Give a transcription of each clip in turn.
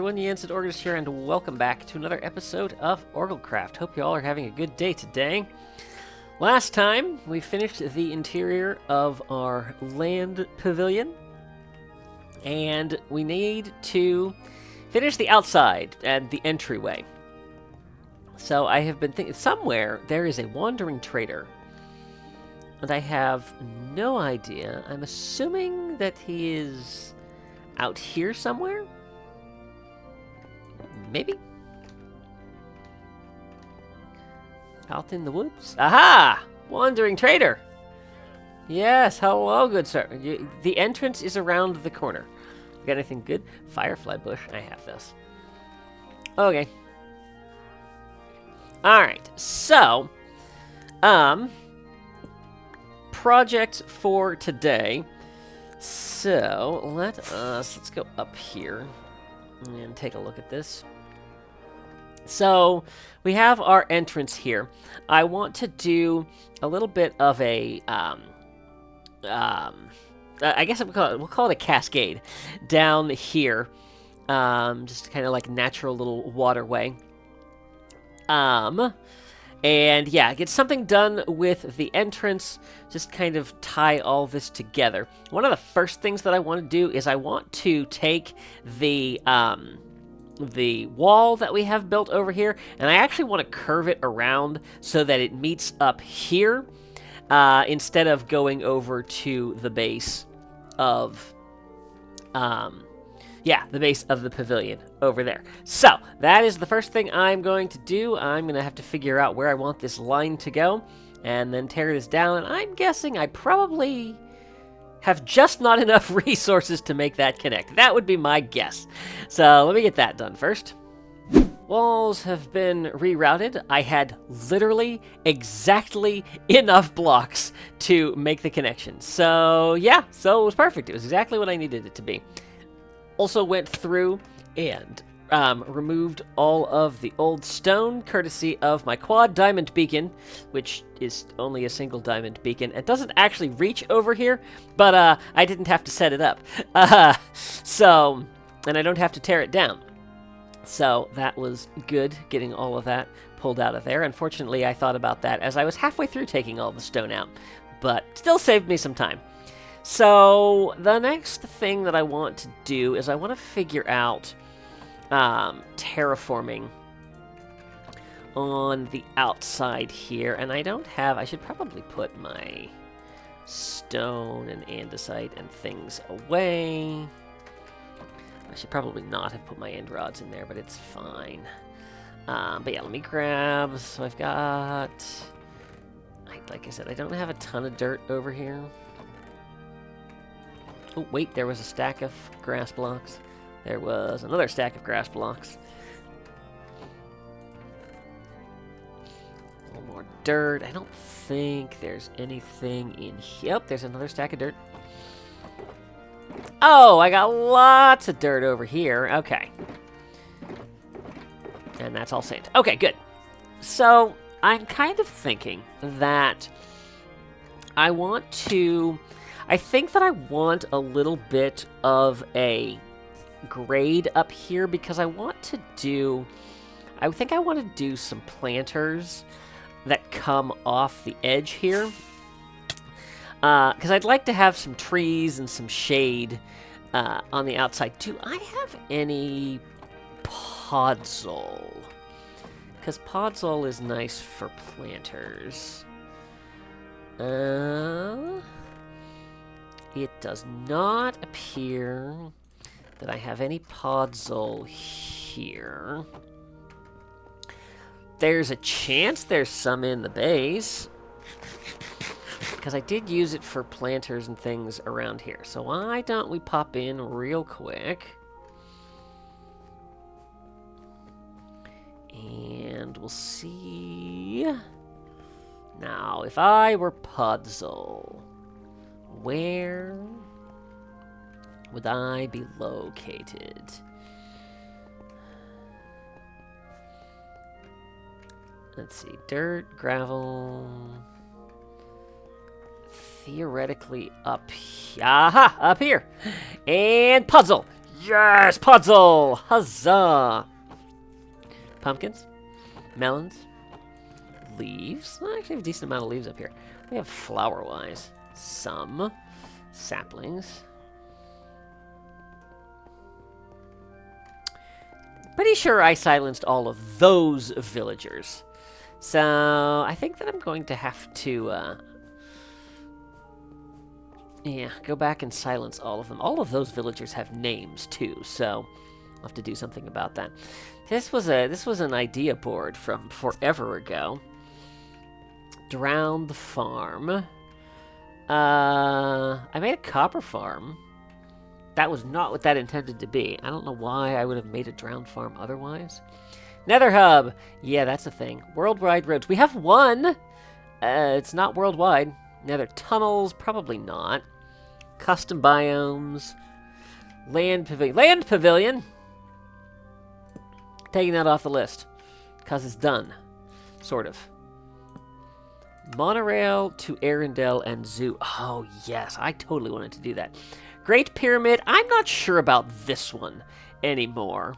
everyone, Yensid Organs here, and welcome back to another episode of OrgelCraft. Hope you all are having a good day today. Last time, we finished the interior of our Land Pavilion, and we need to finish the outside and the entryway. So I have been thinking, somewhere there is a wandering trader, and I have no idea. I'm assuming that he is out here somewhere? Maybe? Out in the woods? Aha! Wandering trader! Yes, hello, good sir. The entrance is around the corner. You got anything good? Firefly bush. I have this. Okay. Alright, so, project for today. So, let's go up here and take a look at this. So, we have our entrance here. I want to do a little bit of a, I guess we'll call it a cascade down here. Just kind of like a natural little waterway. And yeah, get something done with the entrance, just kind of tie all this together. One of the first things that I want to do is I want to take the wall that we have built over here, and I actually want to curve it around so that it meets up here, instead of going over to the base of, the base of the pavilion over there. So, that is the first thing I'm going to do. I'm going to have to figure out where I want this line to go, and then tear this down, and I'm guessing I probably have just not enough resources to make that connect. That would be my guess. So, let me get that done first. Walls have been rerouted. I had literally exactly enough blocks to make the connection. So, yeah, so it was perfect. It was exactly what I needed it to be. Also went through and removed all of the old stone, courtesy of my quad diamond beacon, which is only a single diamond beacon. It doesn't actually reach over here, but I didn't have to set it up. And I don't have to tear it down. So that was good, getting all of that pulled out of there. Unfortunately, I thought about that as I was halfway through taking all the stone out, but still saved me some time. So, the next thing that I want to do is I want to figure out terraforming on the outside here. And I should probably put my stone and andesite and things away. I should probably not have put my end rods in there, but it's fine. But yeah, let me grab, so I've got, like I said, I don't have a ton of dirt over here. Oh, wait, there was a stack of grass blocks. There was another stack of grass blocks. A little more dirt. I don't think there's anything in here. Yep, there's another stack of dirt. Oh, I got lots of dirt over here. Okay. And that's all sand. Okay, good. So, I'm kind of thinking that I think that I want a little bit of a grade up here because I think I want to do some planters that come off the edge here. Because I'd like to have some trees and some shade on the outside. Do I have any podzol? Because podzol is nice for planters. It does not appear that I have any podzol here. There's a chance there's some in the base, because I did use it for planters and things around here. So why don't we pop in real quick? And we'll see. Now, if I were podzol, where would I be located? Let's see, dirt, gravel, theoretically up here. Aha, up here. And puzzle. Yes! Puzzle! Huzzah! Pumpkins. Melons. Leaves. I actually have a decent amount of leaves up here. We have flower-wise. Some. Saplings. Pretty sure I silenced all of those villagers. So, I think that I'm going to have to, yeah, go back and silence all of them. All of those villagers have names, too, so I'll have to do something about that. This was an idea board from forever ago. Drown the farm. I made a copper farm. That was not what that intended to be. I don't know why I would have made a drowned farm otherwise. Nether Hub. Yeah, that's a thing. Worldwide roads. We have one. It's not worldwide. Nether tunnels. Probably not. Custom biomes. Land Pavilion. Land Pavilion! Taking that off the list. Because it's done. Sort of. Monorail to Arendelle and Zoo. Oh, yes. I totally wanted to do that. Great Pyramid. I'm not sure about this one anymore.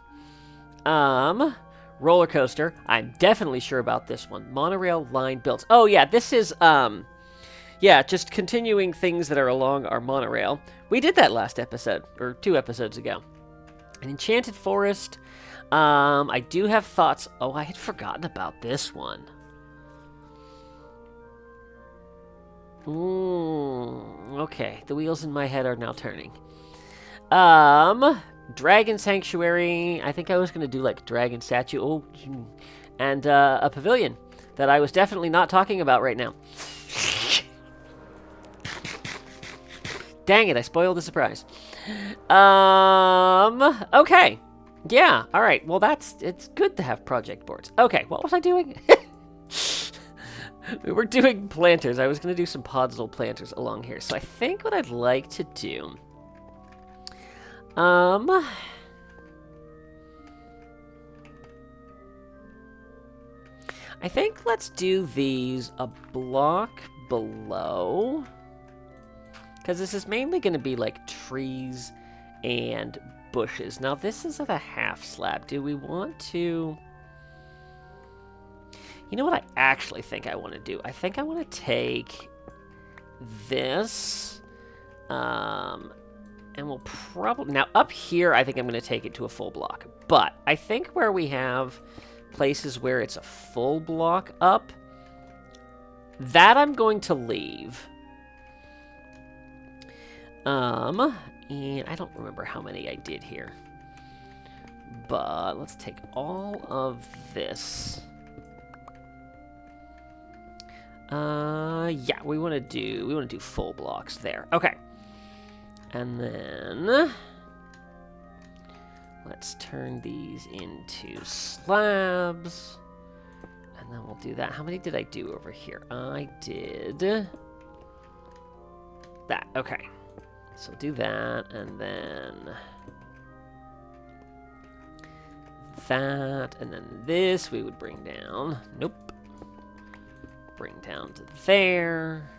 Roller coaster. I'm definitely sure about this one. Monorail line built. Oh, yeah. This is, yeah, just continuing things that are along our monorail. We did that last episode, or 2 episodes ago. An enchanted forest. I do have thoughts. Oh, I had forgotten about this one. Okay, the wheels in my head are now turning. Dragon Sanctuary. I think I was going to do, like, dragon statue. Oh, and a pavilion that I was definitely not talking about right now. Dang it, I spoiled the surprise. Okay. Yeah, all right. Well, it's good to have project boards. Okay, what was I doing? We were doing planters. I was going to do some podzol planters along here. So I think what I'd like to do... I think let's do these a block below. Because this is mainly going to be like trees and bushes. Now this is at a half slab. Do we want to... You know what I actually think I want to do? I think I want to take this, and we'll probably... Now, up here, I think I'm going to take it to a full block. But I think where we have places where it's a full block up, that I'm going to leave. And I don't remember how many I did here. But let's take all of this... yeah, we want to do full blocks there. Okay. And then let's turn these into slabs. And then we'll do that. How many did I do over here? I did that. Okay. So do that, and then that, and then this we would bring down. Nope. Bring down to there.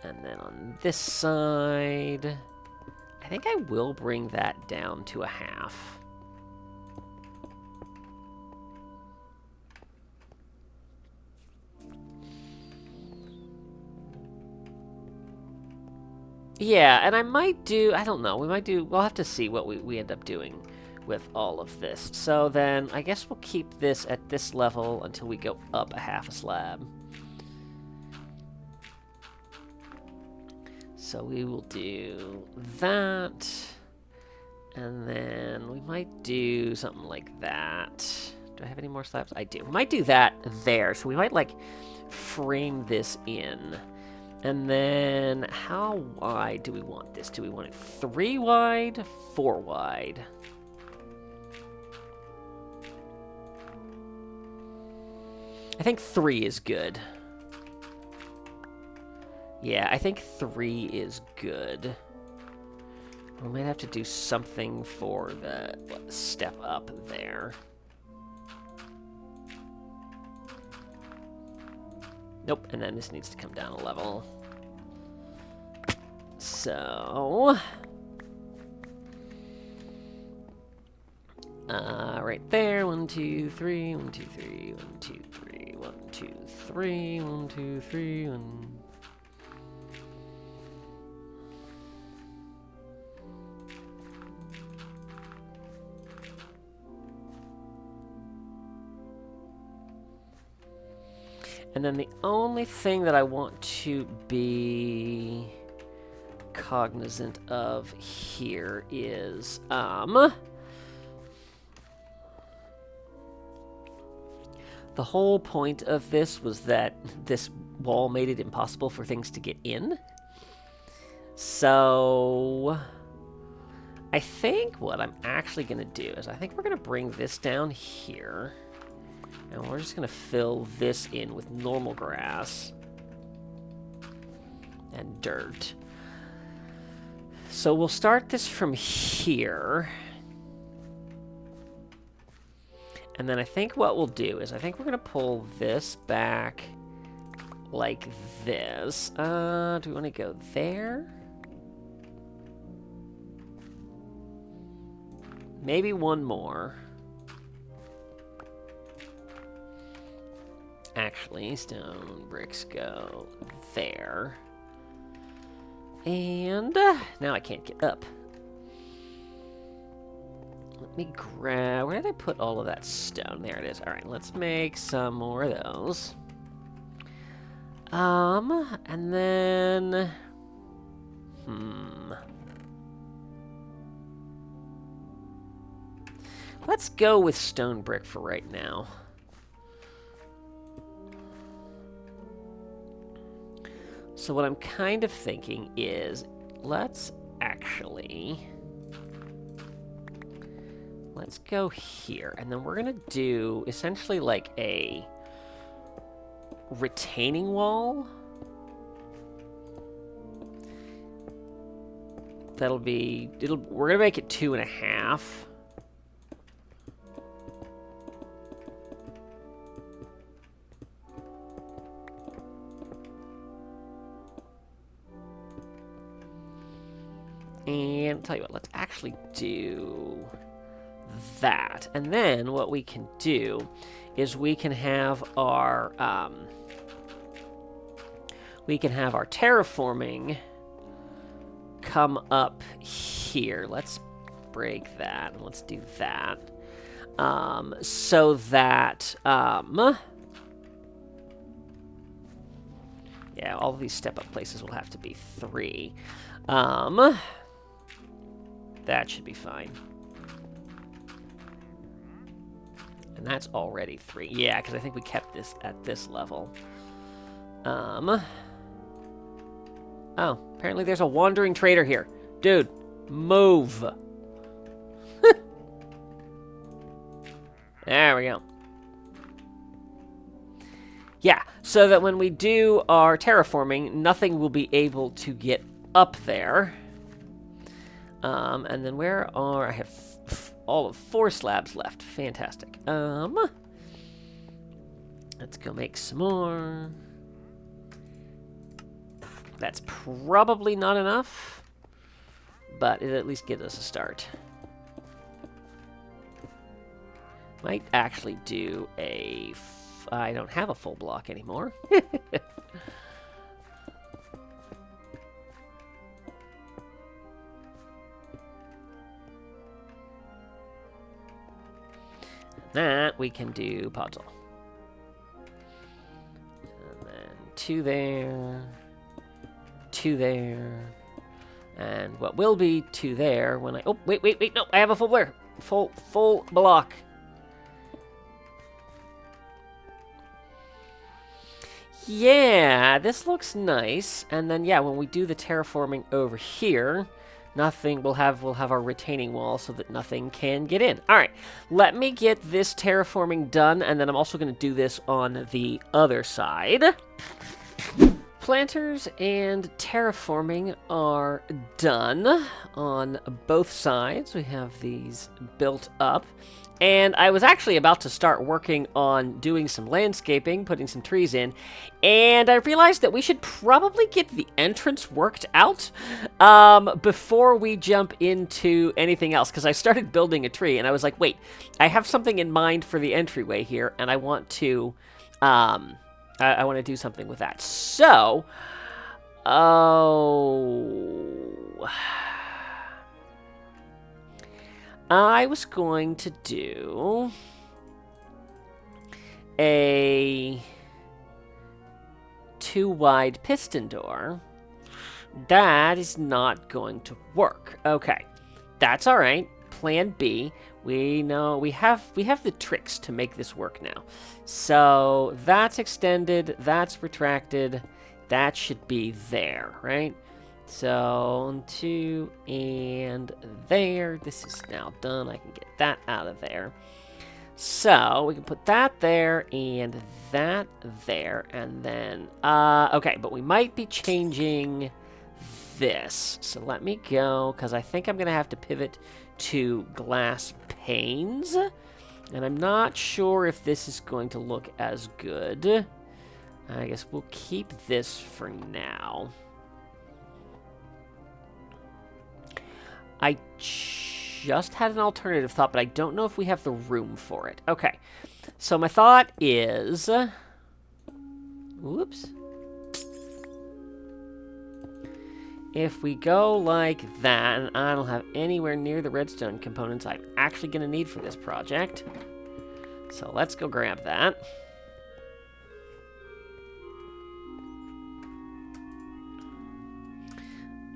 And then on this side, I think I will bring that down to a half. Yeah, and I might do, I don't know, we'll have to see what we end up doing with all of this. So then, I guess we'll keep this at this level until we go up a half a slab. So we will do that, and then we might do something like that. Do I have any more slabs? I do. We might do that there, so we might, like, frame this in. And then, how wide do we want this? Do we want it 3 wide, 4 wide? I think 3 is good. Yeah, I think 3 is good. We might have to do something for the step up there. Nope, and then this needs to come down a level. So, Right there. 1, 2, 3. 1, 2, 3. 1, 2, 3. 1, 2, 3. 1, 2, 3. 1. And then the only thing that I want to be cognizant of here is, the whole point of this was that this wall made it impossible for things to get in. So I think what I'm actually going to do is I think we're going to bring this down here. And we're just going to fill this in with normal grass and dirt. So we'll start this from here. And then I think what we'll do is I think we're going to pull this back like this. Do we want to go there? Maybe one more. Actually, stone bricks go there. And now I can't get up. Let me grab... Where did I put all of that stone? There it is. All right, let's make some more of those. And then... Let's go with stone brick for right now. So what I'm kind of thinking is, let's go here, and then we're gonna do essentially like a retaining wall. We're gonna make it 2.5. And tell you what, let's actually do that. And then what we can do is we can have our terraforming come up here. Let's break that and let's do that. So that yeah, all of these step-up places will have to be 3. That should be fine. And that's already 3. Yeah, because I think we kept this at this level. Oh, apparently there's a wandering trader here. Dude, move. There we go. Yeah, so that when we do our terraforming, nothing will be able to get up there. And then where are... I have all of 4 slabs left. Fantastic. Let's go make some more. That's probably not enough, but it at least gives us a start. Might actually do a... I don't have a full block anymore. That we can do puzzle. And then 2 there, 2 there, and what will be 2 there when I... Oh, wait, no, I have a full block. Yeah, this looks nice. And then, yeah, when we do the terraforming over here, we'll have our retaining wall so that nothing can get in. All right, let me get this terraforming done, and then I'm also going to do this on the other side. Planters and terraforming are done on both sides. We have these built up. And I was actually about to start working on doing some landscaping, putting some trees in, and I realized that we should probably get the entrance worked out before we jump into anything else, because I started building a tree, and I was like, wait, I have something in mind for the entryway here, and I want to, I want to do something with that. So, I was going to do a 2-wide piston door. That is not going to work. Okay, that's all right. Plan B. We know we have the tricks to make this work now. So that's extended. That's retracted. That should be there, right? So 2 and there. This is now done. I can get that out of there. So we can put that there and that there, and then okay, but we might be changing this. So let me go, because I think I'm gonna have to pivot to glass panes, and I'm not sure if this is going to look as good. I guess we'll keep this for now. I just had an alternative thought, but I don't know if we have the room for it. Okay, so my thought is... Whoops. If we go like that, and I don't have anywhere near the redstone components I'm actually going to need for this project. So let's go grab that.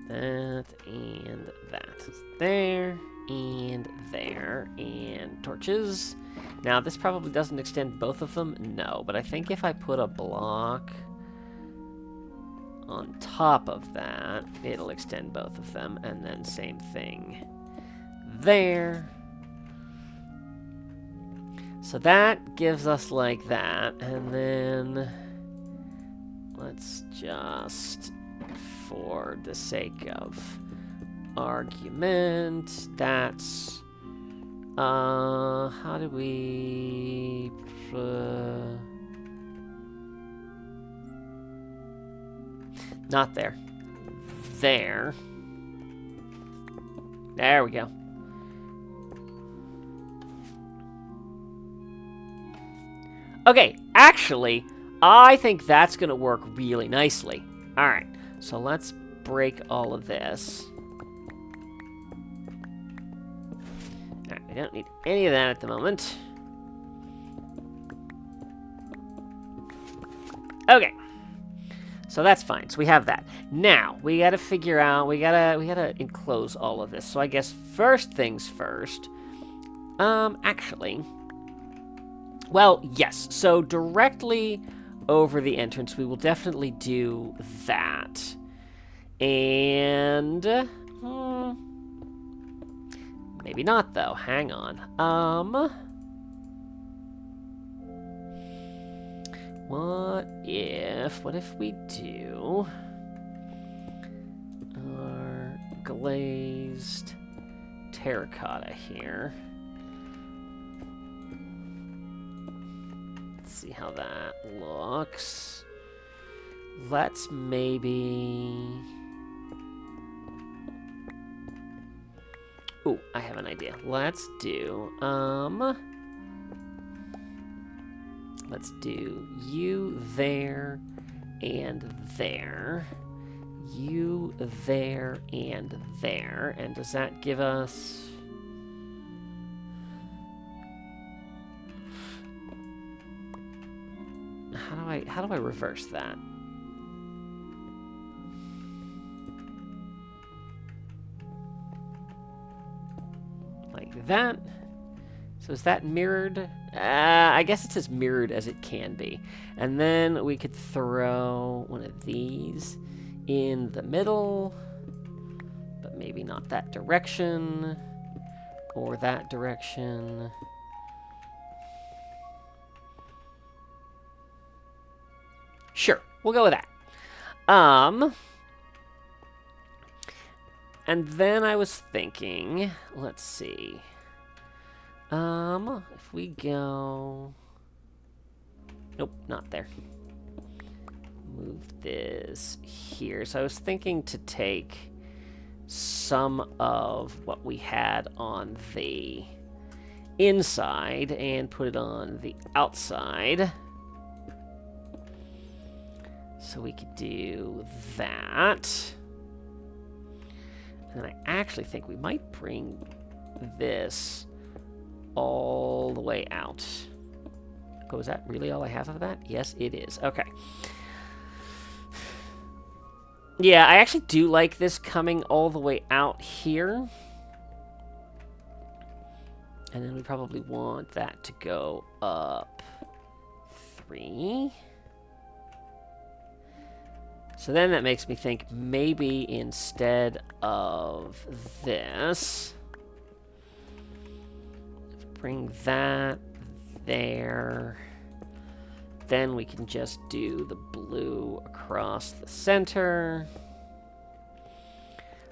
That and that is there, and there, and torches. Now, this probably doesn't extend both of them, no, but I think if I put a block on top of that, it'll extend both of them, and then same thing there. So that gives us like that, and then let's just, for the sake of argument, that's how do we not there, there we go. Okay, actually I think that's gonna work really nicely. All right, so let's break all of this. All right, we don't need any of that at the moment. Okay, so that's fine. So we have that. Now we got to figure out. We gotta enclose all of this. So I guess first things first. Actually, well, yes. So directly over the entrance, we will definitely do that. And maybe not though. Hang on. What if we do our glazed terracotta here? Let's see how that looks. Let's maybe... Ooh, I have an idea. Let's do, let's do you there and there. You there and there. And does that give us... How do I reverse that? Like that. So is that mirrored? I guess it's as mirrored as it can be. And then we could throw one of these in the middle, but maybe not that direction or that direction. Sure, we'll go with that. And then I was thinking, let's see. If we go... Nope, not there. Move this here. So I was thinking to take some of what we had on the inside and put it on the outside. So we could do that. And I actually think we might bring this all the way out. Oh, is that really all I have of that? Yes, it is. Okay. Yeah, I actually do like this coming all the way out here. And then we probably want that to go up 3. So then that makes me think maybe instead of this, bring that there. Then we can just do the blue across the center.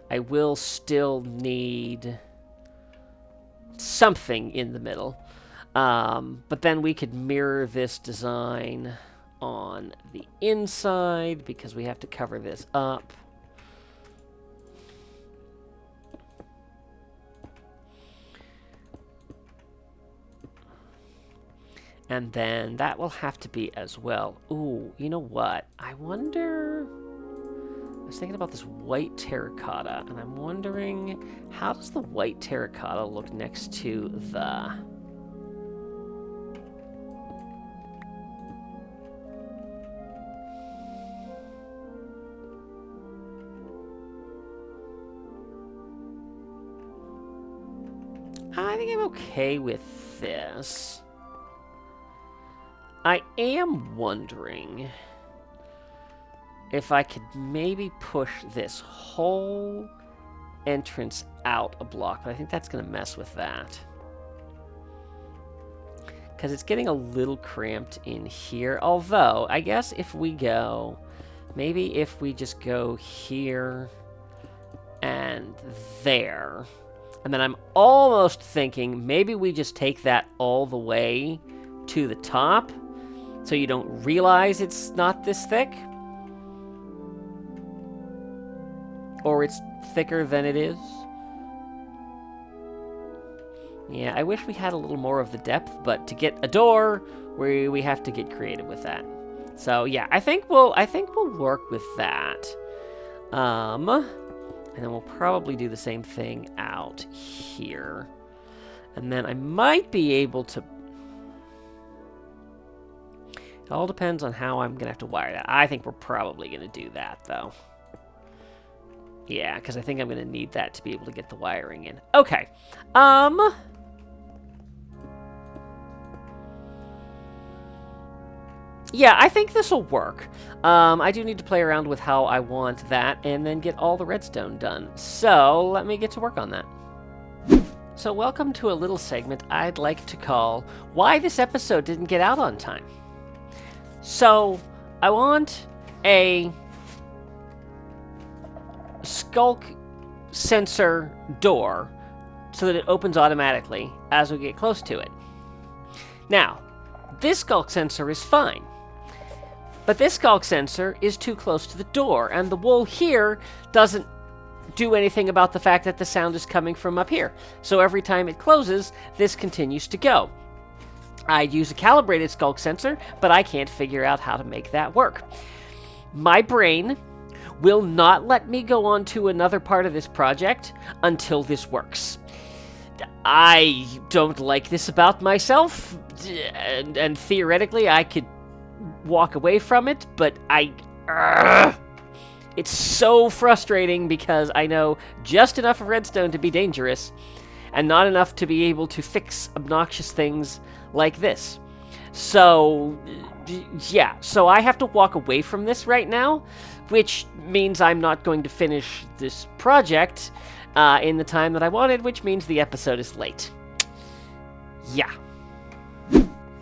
I will still need something in the middle. But then we could mirror this design on the inside because we have to cover this up. And then that will have to be as well. Ooh, you know what? I wonder... I was thinking about this white terracotta, and I'm wondering, how does the white terracotta look next to the... I think I'm okay with this. I am wondering if I could maybe push this whole entrance out a block, but I think that's going to mess with that. Because it's getting a little cramped in here. Although, I guess if we go... Maybe if we just go here and there... And then I'm almost thinking maybe we just take that all the way to the top so you don't realize it's not this thick. Or it's thicker than it is. Yeah, I wish we had a little more of the depth, but to get a door, we have to get creative with that. So yeah, I think we'll work with that. And then we'll probably do the same thing out here. And then I might be able to... It all depends on how I'm going to have to wire that. I think we're probably going to do that, though. Yeah, because I think I'm going to need that to be able to get the wiring in. Okay. Yeah, I think this will work. I do need to play around with how I want that and then get all the redstone done. So, let me get to work on that. So, welcome to a little segment I'd like to call Why This Episode Didn't Get Out on Time. So, I want a skulk sensor door so that it opens automatically as we get close to it. Now, this skulk sensor is fine. But this skulk sensor is too close to the door, and the wool here doesn't do anything about the fact that the sound is coming from up here. So every time it closes, this continues to go. I'd use a calibrated skulk sensor, but I can't figure out how to make that work. My brain will not let me go on to another part of this project until this works. I don't like this about myself, and theoretically I could walk away from it, but it's so frustrating because I know just enough of redstone to be dangerous and not enough to be able to fix obnoxious things like this. So yeah, so I have to walk away from this right now, which means I'm not going to finish this project in the time that I wanted, which means the episode is late. Yeah.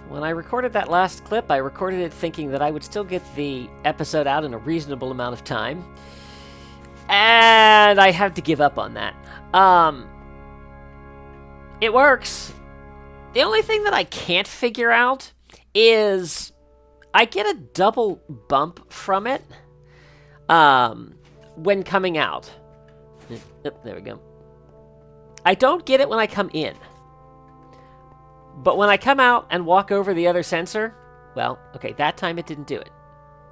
When I recorded that last clip, I recorded it thinking that I would still get the episode out in a reasonable amount of time. And I had to give up on that. It works. The only thing that I can't figure out is I get a double bump from it when coming out. Oh, there we go. I don't get it when I come in. But when I come out and walk over the other sensor, well, okay, that time it didn't do it.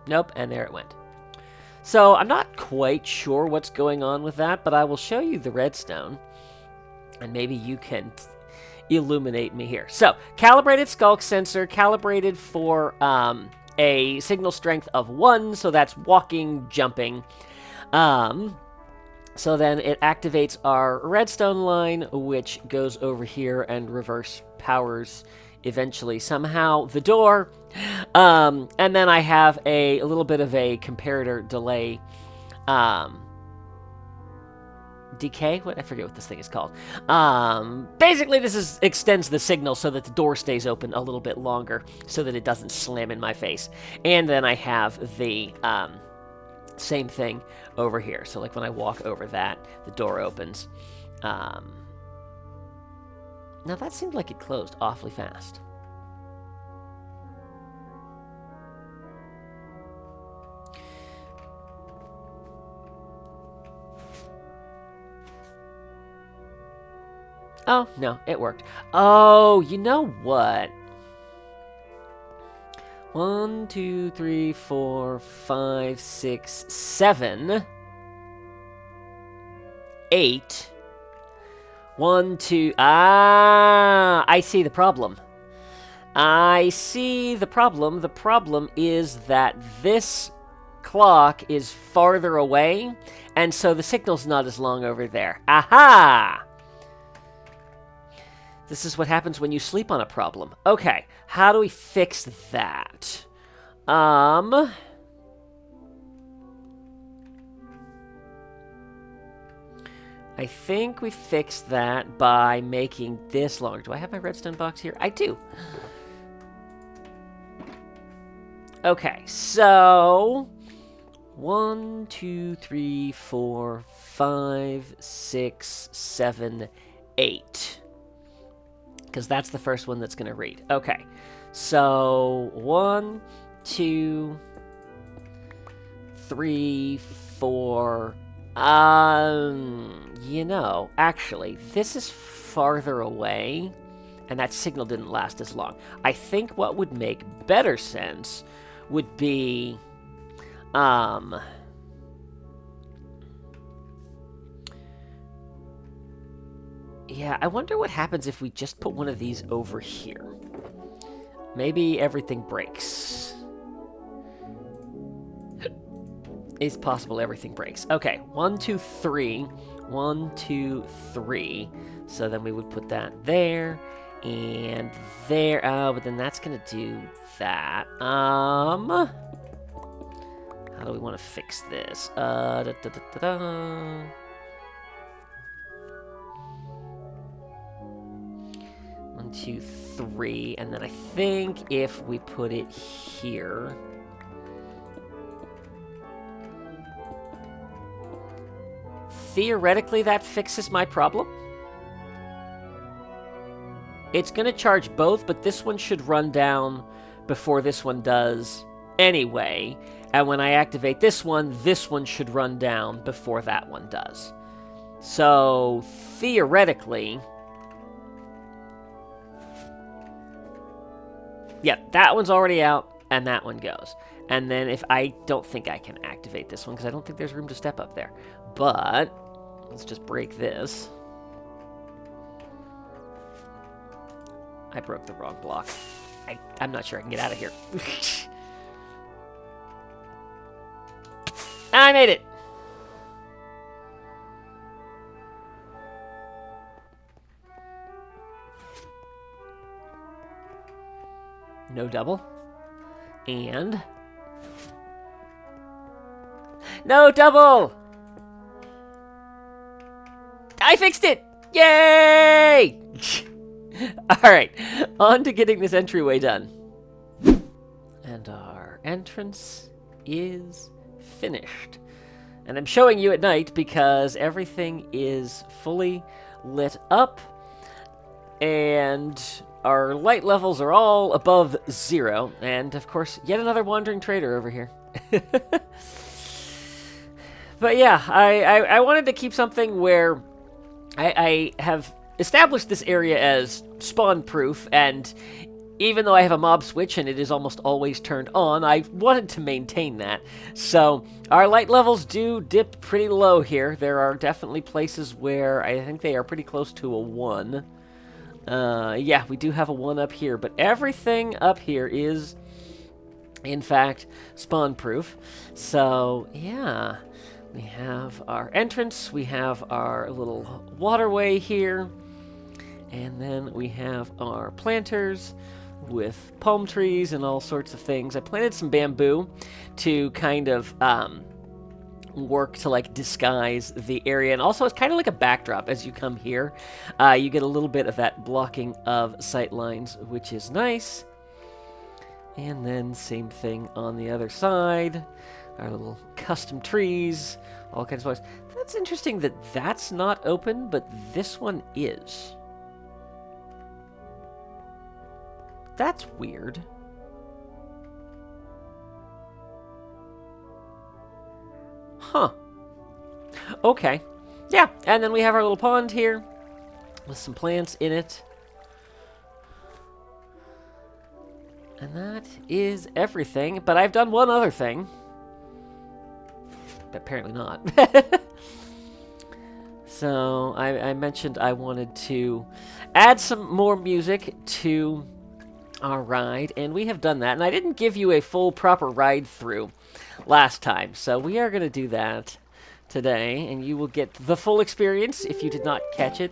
Nope, and there it went. So I'm not quite sure what's going on with that, but I will show you the redstone, and maybe you can illuminate me here. So, calibrated skulk sensor, calibrated for a signal strength of 1, so that's walking, jumping. So then it activates our redstone line, which goes over here and reverse powers eventually somehow the door. And then I have a little bit of a comparator delay. Decay? What? I forget what this thing is called. Basically, this extends the signal so that the door stays open a little bit longer so that it doesn't slam in my face. And then I have the same thing over here. So like when I walk over that, the door opens. Now that seemed like it closed awfully fast. Oh, no, it worked. Oh, you know what? 1, 2, 3, 4, 5, 6, 7, 8. 1, 2. Ah, I see the problem. I see the problem. The problem is that this clock is farther away, and so the signal's not as long over there. Aha! This is what happens when you sleep on a problem. Okay, how do we fix that? I think we fixed that by making this longer. Do I have my redstone box here? I do. Okay, so 1, 2, 3, 4, 5, 6, 7, 8. Because that's the first one that's going to read. Okay, so 1, 2, 3, 4. You know, actually, this is farther away, and that signal didn't last as long. I think what would make better sense would be, yeah, I wonder what happens if we just put one of these over here. Maybe everything breaks. It's possible everything breaks. Okay, 1, 2, 3. 1, 2, 3. So then we would put that there and there. Oh, but then that's gonna do that. How do we want to fix this? 1, 2, 3, and then I think if we put it here. Theoretically, that fixes my problem. It's going to charge both, but this one should run down before this one does anyway. And when I activate this one should run down before that one does. So, theoretically, yeah, that one's already out, and that one goes. And then if I don't think I can activate this one, because I don't think there's room to step up there. But let's just break this. I broke the wrong block. I'm not sure I can get out of here. I made it! No double. And no double! I fixed it! Yay! Alright, on to getting this entryway done. And our entrance is finished. And I'm showing you at night because everything is fully lit up. And our light levels are all above 0. And, of course, yet another wandering trader over here. But yeah, I wanted to keep something where I have established this area as spawn-proof, and even though I have a mob switch and it is almost always turned on, I wanted to maintain that. So our light levels do dip pretty low here. There are definitely places where I think they are pretty close to a 1. Yeah, we do have a 1 up here, but everything up here is, in fact, spawn-proof. So, yeah, we have our entrance, we have our little waterway here, and then we have our planters with palm trees and all sorts of things. I planted some bamboo to kind of work to like disguise the area, and also it's kind of like a backdrop as you come here. You get a little bit of that blocking of sight lines, which is nice. And then same thing on the other side. Our little custom trees, all kinds of flowers. That's interesting that that's not open, but this one is. That's weird. Huh. Okay. Yeah, and then we have our little pond here with some plants in it. And that is everything, but I've done one other thing. Apparently not. So, I mentioned I wanted to add some more music to our ride, and we have done that. And I didn't give you a full, proper ride through last time, so we are going to do that today, and you will get the full experience if you did not catch it.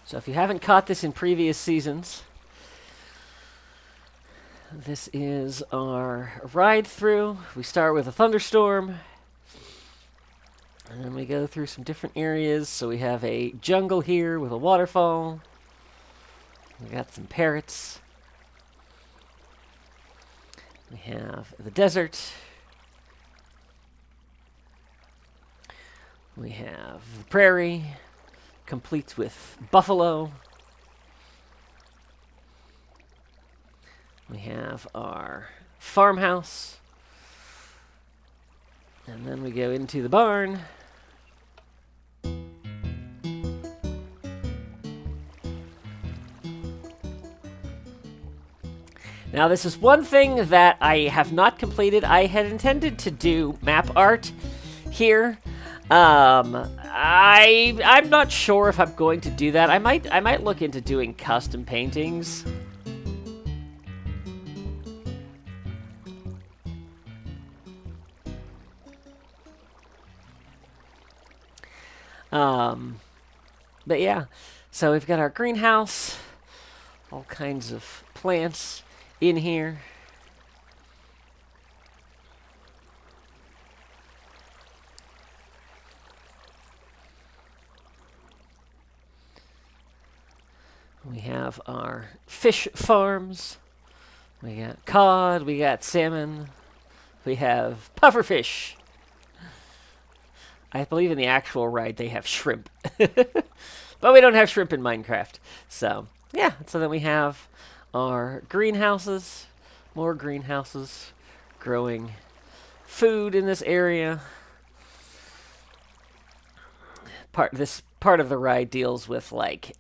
So if you haven't caught this in previous seasons, this is our ride through. We start with a thunderstorm, and then we go through some different areas. So we have a jungle here with a waterfall. We got some parrots. We have the desert. We have the prairie, complete with buffalo. We have our farmhouse. And then we go into the barn. Now, this is one thing that I have not completed. I had intended to do map art here. I'm not sure if I'm going to do that. I might look into doing custom paintings. But yeah, so we've got our greenhouse, all kinds of plants in here. We have our fish farms. We got cod, we got salmon, we have pufferfish. I believe in the actual ride they have shrimp. But we don't have shrimp in Minecraft. So, yeah, so then we have our greenhouses, more greenhouses, growing food in this area. This part of the ride deals with, like,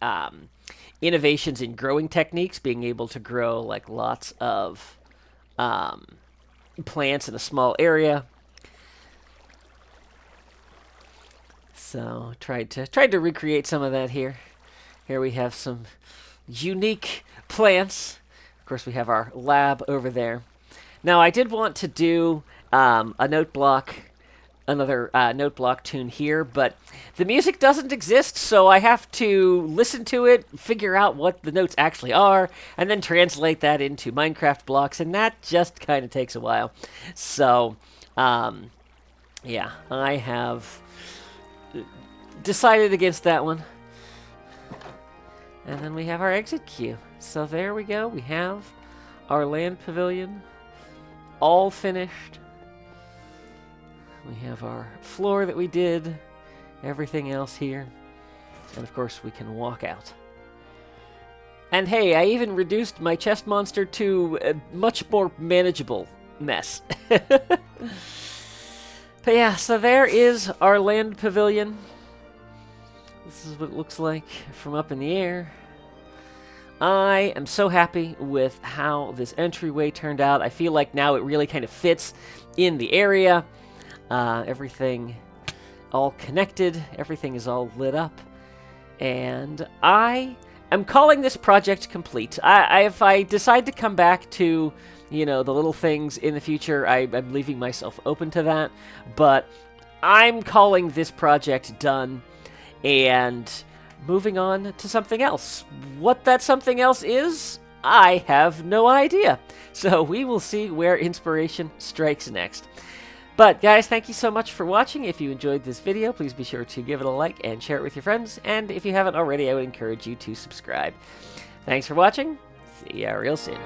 innovations in growing techniques, being able to grow, like, lots of plants in a small area. So tried to recreate some of that here. Here we have some unique plants. Of course, we have our lab over there. Now, I did want to do a note block another note block tune here, but the music doesn't exist, so I have to listen to it, figure out what the notes actually are, and then translate that into Minecraft blocks, and that just kind of takes a while. So, yeah, I have decided against that one. And then we have our exit queue. So there we go. We have our Land Pavilion all finished. We have our floor that we did, everything else here, and of course we can walk out. And hey, I even reduced my chest monster to a much more manageable mess. But yeah, so there is our Land Pavilion. This is what it looks like from up in the air. I am so happy with how this entryway turned out. I feel like now it really kind of fits in the area. Everything all connected, everything is all lit up, and I am calling this project complete. If I decide to come back to, you know, the little things in the future, I'm leaving myself open to that, but I'm calling this project done and moving on to something else. What that something else is, I have no idea. So we will see where inspiration strikes next. But guys, thank you so much for watching. If you enjoyed this video, please be sure to give it a like and share it with your friends. And if you haven't already, I would encourage you to subscribe. Thanks for watching. See ya real soon.